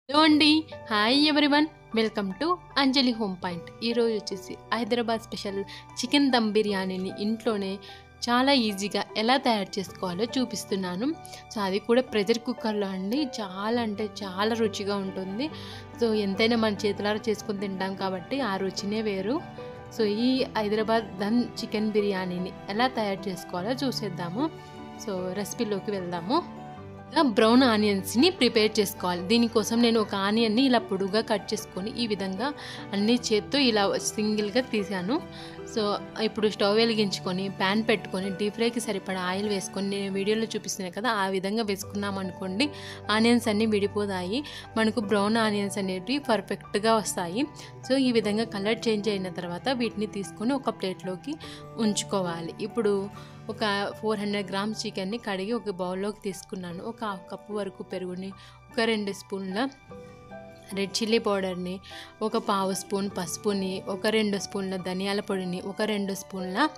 Hello అండి. Hi everyone, welcome to Anjali home point. ఈరోజు వచ్చేసి హైదరాబాద్ స్పెషల్ చికెన్ దమ్ బిర్యానీని ఇంట్లోనే చాలా ఈజీగా ఎలా తయారు చేసుకోవాలో చూపిస్తున్నాను. సో అది కూడా ప్రెషర్ కుక్కర్లో అండి. చాలా అంటే చాలా రుచిగా ఉంటుంది. సో ఎంతైనా మన చేతులారా చేసుకుని తింటాం కాబట్టి ఆ రుచినే వేరు. సో ఈ హైదరాబాద్ దమ్ చికెన్ బిర్యానీని ఎలా తయారు చేసుకోవాలో చూసేద్దాము. సో రెసిపీలోకి వెళ్దాము. బ్రౌన్ ఆనియన్స్ని ప్రిపేర్ చేసుకోవాలి. దీనికోసం నేను ఒక ఆనియన్ని ఇలా పొడుగా కట్ చేసుకొని ఈ విధంగా అన్ని చేత్తో ఇలా సింగిల్గా తీసాను. సో ఇప్పుడు స్టవ్ వెలిగించుకొని ప్యాన్ పెట్టుకొని డీప్ ఫ్రైకి సరిపడా ఆయిల్ వేసుకొని నేను వీడియోలో చూపిస్తున్నాను కదా, ఆ విధంగా వేసుకున్నాం అనుకోండి ఆనియన్స్ అన్నీ విడిపోతాయి. మనకు బ్రౌన్ ఆనియన్స్ అనేవి పర్ఫెక్ట్గా వస్తాయి. సో ఈ విధంగా కలర్ చేంజ్ అయిన తర్వాత వీటిని తీసుకొని ఒక ప్లేట్లోకి ఉంచుకోవాలి. ఇప్పుడు ఒక 400 గ్రామ్స్ చికెన్ని కడిగి ఒక బౌల్లోకి తీసుకున్నాను. ఒక హాఫ్ కప్పు వరకు పెరుగుని, ఒక 2 స్పూన్ల రెడ్ చిల్లీ పౌడర్ని, ఒక పావు స్పూన్ పసుపుని, ఒక 2 స్పూన్ల ధనియాల పొడిని, ఒక 2 స్పూన్ల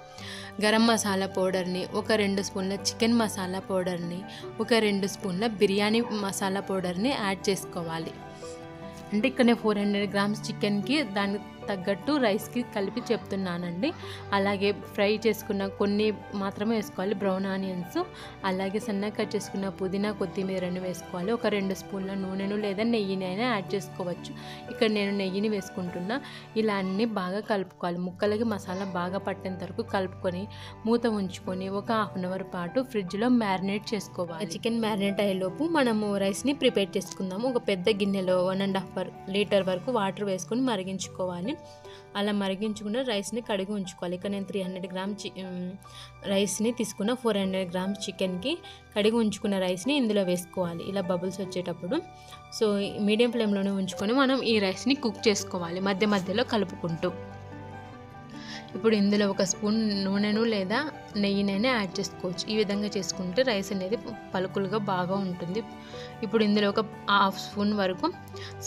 గరం మసాలా పౌడర్ని, ఒక 2 స్పూన్ల చికెన్ మసాలా పౌడర్ని, ఒక 2 స్పూన్ల బిర్యానీ మసాలా పౌడర్ని యాడ్ చేసుకోవాలి. అంటే ఇక్కడ నేను 400 గ్రామ్స్ చికెన్కి దానికి తగ్గట్టు రైస్కి కలిపి చెప్తున్నానండి. అలాగే ఫ్రై చేసుకున్న కొన్ని మాత్రమే వేసుకోవాలి బ్రౌన్ ఆనియన్స్. అలాగే సన్నగా కట్ చేసుకున్న పుదీనా కొత్తిమీరని వేసుకోవాలి. ఒక 2 స్పూన్ల నూనెను లేదా నెయ్యిని అయినా యాడ్ చేసుకోవచ్చు. ఇక్కడ నేను నెయ్యిని వేసుకుంటున్నా. ఇలా అన్నీ బాగా కలుపుకోవాలి. ముక్కలకి మసాలా బాగా పట్టేంత వరకు కలుపుకొని మూత ఉంచుకొని ఒక హాఫ్ అన్ అవర్ పాటు ఫ్రిడ్జ్లో మ్యారినేట్ చేసుకోవాలి. చికెన్ మ్యారినేట్ అయ్యేలోపు మనము రైస్ని ప్రిపేర్ చేసుకుందాము. ఒక పెద్ద గిన్నెలో 1.5 లీటర్ వరకు వాటర్ వేసుకొని మరిగించుకోవాలి. అలా మరిగించుకున్న రైస్ని కడిగి ఉంచుకోవాలి. ఇక్కడ నేను 300 గ్రామ్స్ రైస్ని తీసుకున్న 400 గ్రామ్స్ చికెన్కి కడిగి ఉంచుకున్న రైస్ని ఇందులో వేసుకోవాలి. ఇలా బబుల్స్ వచ్చేటప్పుడు సో మీడియం ఫ్లేమ్లోనే ఉంచుకొని మనం ఈ రైస్ని కుక్ చేసుకోవాలి, మధ్య మధ్యలో కలుపుకుంటూ. ఇప్పుడు ఇందులో ఒక స్పూన్ నూనెను లేదా నెయ్యినైనా యాడ్ చేసుకోవచ్చు. ఈ విధంగా చేసుకుంటే రైస్ అనేది పలుకులుగా బాగా ఉంటుంది. ఇప్పుడు ఇందులో ఒక హాఫ్ స్పూన్ వరకు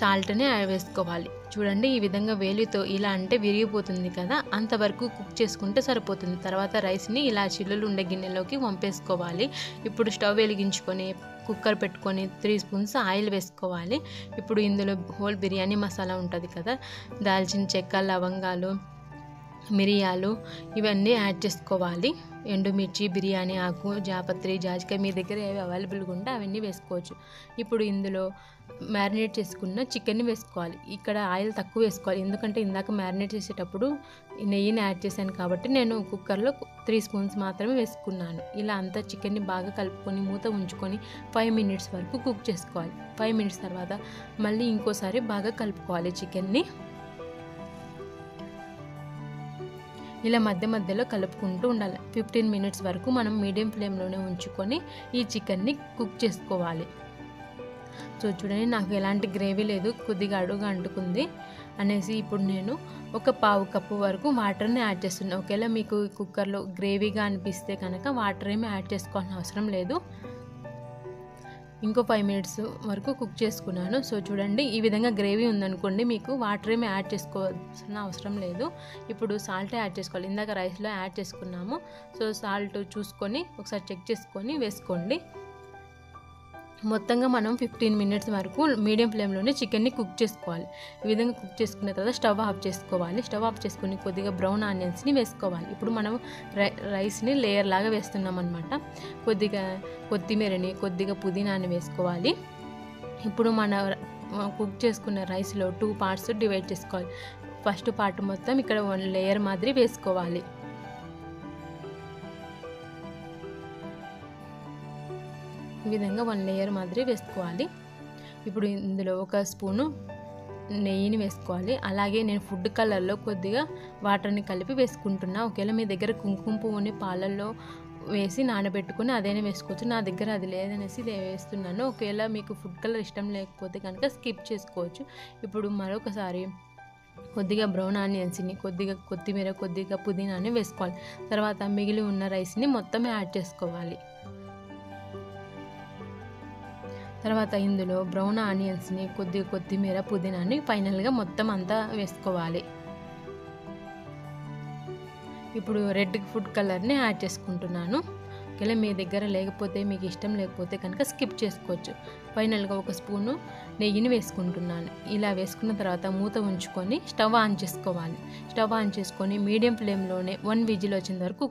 సాల్ట్ని వేసుకోవాలి. చూడండి, ఈ విధంగా వేలితో ఇలా అంటే విరిగిపోతుంది కదా, అంతవరకు కుక్ చేసుకుంటే సరిపోతుంది. తర్వాత రైస్ని ఇలా చిల్లులు ఉండే గిన్నెలోకి వంపేసుకోవాలి. ఇప్పుడు స్టవ్ వెలిగించుకొని కుక్కర్ పెట్టుకొని 3 స్పూన్స్ ఆయిల్ వేసుకోవాలి. ఇప్పుడు ఇందులో హోల్ బిర్యానీ మసాలా ఉంటుంది కదా, దాల్చిన చెక్క, లవంగాలు, మిరియాలు ఇవన్నీ యాడ్ చేసుకోవాలి. ఎండుమిర్చి, బిర్యానీ ఆకు, జాపత్రి, జాజికాయ మీ దగ్గర ఏవి అవైలబుల్గా ఉంటే అవన్నీ వేసుకోవచ్చు. ఇప్పుడు ఇందులో మ్యారినేట్ చేసుకున్న చికెన్ని వేసుకోవాలి. ఇక్కడ ఆయిల్ తక్కువ వేసుకోవాలి, ఎందుకంటే ఇందాక మ్యారినేట్ చేసేటప్పుడు నెయ్యిని యాడ్ చేశాను కాబట్టి నేను కుక్కర్లో 3 స్పూన్స్ మాత్రమే వేసుకున్నాను. ఇలా అంతా చికెన్ని బాగా కలుపుకొని మూత ఉంచుకొని 5 మినిట్స్ వరకు కుక్ చేసుకోవాలి. 5 మినిట్స్ తర్వాత మళ్ళీ ఇంకోసారి బాగా కలుపుకోవాలి చికెన్ని. ఇలా మధ్య మధ్యలో కలుపుకుంటూ ఉండాలి. 15 మినిట్స్ వరకు మనం మీడియం ఫ్లేమ్లోనే ఉంచుకొని ఈ చికెన్ని కుక్ చేసుకోవాలి. సో చూడండి, నాకు ఎలాంటి గ్రేవీ లేదు, కొద్దిగా అడుగు అంటుకుంది అనేసి ఇప్పుడు నేను ఒక పావు కప్పు వరకు వాటర్ని యాడ్ చేస్తున్నాను. ఒకవేళ మీకు కుక్కర్లో గ్రేవీగా అనిపిస్తే కనుక వాటర్ ఏమీ యాడ్ చేసుకోవాల్సిన అవసరం లేదు. ఇంకో 5 మినిట్స్ వరకు కుక్ చేసుకున్నాను. సో చూడండి, ఈ విధంగా గ్రేవీ ఉందనుకోండి, మీకు వాటర్ ఏమి యాడ్ చేసుకోవాల్సిన అవసరం లేదు. ఇప్పుడు సాల్ట్ యాడ్ చేసుకోవాలి. ఇందాక రైస్లో యాడ్ చేసుకున్నాము. సో సాల్ట్ చూసుకొని ఒకసారి చెక్ చేసుకొని వేసుకోండి. మొత్తంగా మనం 15 మినిట్స్ వరకు మీడియం ఫ్లేమ్లోనే చికెన్ని కుక్ చేసుకోవాలి. ఈ విధంగా కుక్ చేసుకున్న తర్వాత స్టవ్ ఆఫ్ చేసుకోవాలి. స్టవ్ ఆఫ్ చేసుకుని కొద్దిగా బ్రౌన్ ఆనియన్స్ని వేసుకోవాలి. ఇప్పుడు మనం రైస్ని లేయర్ లాగా వేస్తున్నాం అనమాట. కొద్దిగా కొత్తిమీరని, కొద్దిగా పుదీనాని వేసుకోవాలి. ఇప్పుడు మన కుక్ చేసుకున్న రైస్లో 2 పార్ట్స్ డివైడ్ చేసుకోవాలి. ఫస్ట్ పార్ట్ మొత్తం ఇక్కడ 1 లేయర్ మాదిరి వేసుకోవాలి. ఈ విధంగా 1 లేయర్ మాదిరి వేసుకోవాలి. ఇప్పుడు ఇందులో ఒక స్పూను నెయ్యిని వేసుకోవాలి. అలాగే నేను ఫుడ్ కలర్లో కొద్దిగా వాటర్ని కలిపి వేసుకుంటున్నా. ఒకవేళ మీ దగ్గర కుంకుమ పువ్వుని పాలల్లో వేసి నానబెట్టుకుని అదైనా వేసుకోవచ్చు. నా దగ్గర అది లేదనేసి ఇది వేస్తున్నాను. ఒకవేళ మీకు ఫుడ్ కలర్ ఇష్టం లేకపోతే కనుక స్కిప్ చేసుకోవచ్చు. ఇప్పుడు మరొకసారి కొద్దిగా బ్రౌన్ ఆనియన్స్ని, కొద్దిగా కొత్తిమీర, కొద్దిగా పుదీనాని వేసుకోవాలి. తర్వాత మిగిలి ఉన్న రైస్ని మొత్తం యాడ్ చేసుకోవాలి. తర్వాత ఇందులో బ్రౌన్ ఆనియన్స్ని, కొద్దిగా కొత్తిమీర, పుదీనాని ఫైనల్గా మొత్తం అంతా వేసుకోవాలి. ఇప్పుడు రెడ్ ఫుడ్ కలర్ని యాడ్ చేసుకుంటున్నాను. ఒకవేళ మీ దగ్గర లేకపోతే, మీకు ఇష్టం లేకపోతే కనుక స్కిప్ చేసుకోవచ్చు. ఫైనల్గా ఒక స్పూను నెయ్యిని వేసుకుంటున్నాను. ఇలా వేసుకున్న తర్వాత మూత ఉంచుకొని స్టవ్ ఆన్ చేసుకోవాలి. స్టవ్ ఆన్ చేసుకొని మీడియం ఫ్లేమ్లోనే 1 విజిల్ వచ్చేంత వరకు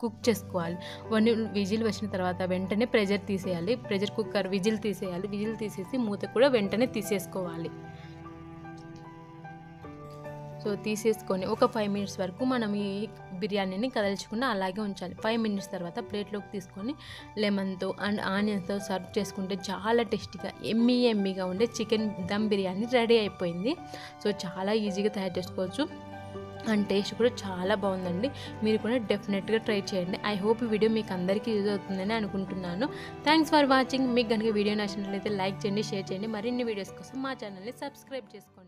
కుక్ చేసుకోవాలి. 1 విజిల్ వచ్చిన తర్వాత వెంటనే ప్రెషర్ తీసేయాలి. ప్రెషర్ కుక్కర్ విజిల్ తీసేయాలి. విజిల్ తీసేసి మూత కూడా వెంటనే తీసేసుకోవాలి. సో తీసేసుకొని ఒక 5 మినిట్స్ వరకు మనం ఈ బిర్యానీని కదల్చకుండా అలాగే ఉంచాలి. 5 మినిట్స్ తర్వాత ప్లేట్లోకి తీసుకొని లెమన్తో అండ్ ఆనియన్స్తో సర్వ్ చేసుకుంటే చాలా టేస్టీగా ఎమ్మీగా ఉండే చికెన్ దమ్ బిర్యానీ రెడీ అయిపోయింది. సో చాలా ఈజీగా తయారు చేసుకోవచ్చు అండ్ టేస్ట్ కూడా చాలా బాగుందండి. మీరు కూడా డెఫినెట్గా ట్రై చేయండి. ఐ హోప్ ఈ వీడియో మీకు అందరికీ యూజ్ అవుతుందని అనుకుంటున్నాను. Thanks for watching. మీకు కనుక వీడియో నచ్చినట్లయితే లైక్ చేయండి, షేర్ చేయండి. మరిన్ని వీడియోస్ కోసం మా ఛానల్ని సబ్స్క్రైబ్ చేసుకోండి.